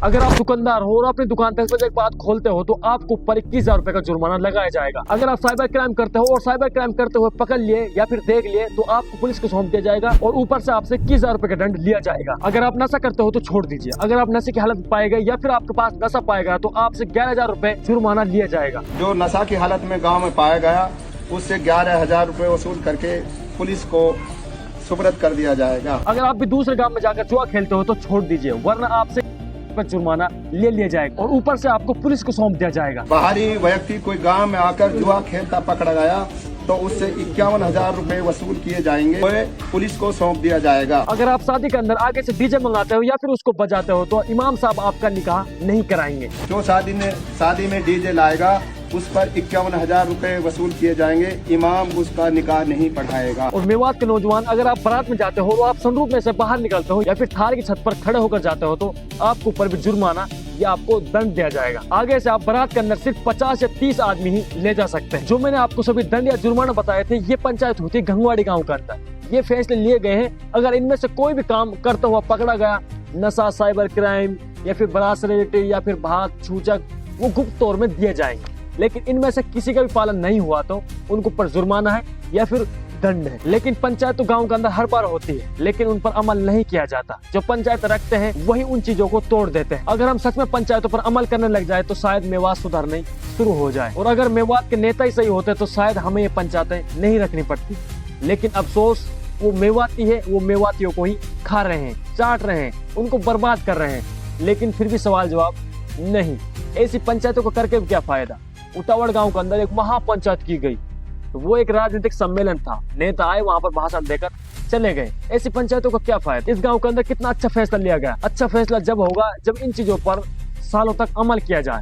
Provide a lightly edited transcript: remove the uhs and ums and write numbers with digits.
अगर आप दुकानदार हो और अपनी दुकान 10 बजे के बाद खोलते हो तो आपको ऊपर 21,000 रुपए का जुर्माना लगाया जाएगा। अगर आप साइबर क्राइम करते हो और साइबर क्राइम करते हुए पकड़ लिए या फिर देख लिए तो आपको पुलिस को सौंप दिया जाएगा और ऊपर से आपसे 21,000 रुपए का दंड लिया जाएगा। अगर आप नशा करते हो तो छोड़ दीजिए। अगर आप नशे की हालत में पाए गए या फिर आपके पास नशा पाएगा तो आपसे 11,000 रुपए जुर्माना लिया जाएगा। जो नशा की हालत में गाँव में पाया गया उससे 11,000 रुपए वसूल करके पुलिस को सुपुर्द कर दिया जाएगा। अगर आप भी दूसरे गांव में जाकर जुआ खेलते हो तो छोड़ दीजिए, वरना आपसे जुर्माना ले लिया जाएगा और ऊपर से आपको पुलिस को सौंप दिया जाएगा। बाहरी व्यक्ति कोई गांव में आकर जुआ खेलता पकड़ा गया तो उससे 51,000 रुपए वसूल किए जाएंगे, पुलिस को सौंप दिया जाएगा। अगर आप शादी के अंदर आगे से डीजे मंगाते हो या फिर उसको बजाते हो तो इमाम साहब आपका निकाह नहीं कराएंगे। जो शादी में डीजे लाएगा उस पर 51,000 रुपए वसूल किए जाएंगे, इमाम उसका निकाह नहीं पढ़ाएगा। और मेवात के नौजवान, अगर आप बारात में जाते हो और आप सनरूफ में से बाहर निकलते हो या फिर थार की छत पर खड़े होकर जाते हो तो आपको ऊपर भी जुर्माना या आपको दंड दिया जाएगा। आगे से आप बारात के अंदर सिर्फ 50 या 30 आदमी ही ले जा सकते हैं। जो मैंने आपको सभी दंड या जुर्माना बताए थे ये पंचायत होती है गंगवाड़ी गाँव के अंदर। ये फैसले लिए गए हैं। अगर इनमें से कोई भी काम करता हुआ पकड़ा गया, नशा, साइबर क्राइम या फिर बारात से रिलेटेड या फिर भाग छूचक, वो गुप्त तौर में दिए जाएंगे। लेकिन इनमें से किसी का भी पालन नहीं हुआ तो उनको पर जुर्माना है या फिर दंड है। लेकिन पंचायत तो गांव के अंदर हर बार होती है, लेकिन उन पर अमल नहीं किया जाता। जो पंचायत रखते हैं वही उन चीजों को तोड़ देते हैं। अगर हम सच में पंचायतों पर अमल करने लग जाए तो शायद मेवात सुधरने शुरू हो जाए। और अगर मेवात के नेता ही सही होते तो शायद हमें ये पंचायतें नहीं रखनी पड़ती। लेकिन अफसोस वो मेवाती है, वो मेवातियों को ही खा रहे हैं, चाट रहे हैं, उनको बर्बाद कर रहे हैं। लेकिन फिर भी सवाल जवाब नहीं। ऐसी पंचायतों को करके भी क्या फायदा। उतावड़ गांव के अंदर एक महापंचायत की गई तो वो एक राजनीतिक सम्मेलन था, नेता आए वहां पर भाषण देकर चले गए। ऐसी पंचायतों का क्या फायदा। इस गांव के अंदर कितना अच्छा फैसला लिया गया। अच्छा फैसला जब होगा जब इन चीजों पर सालों तक अमल किया जाए।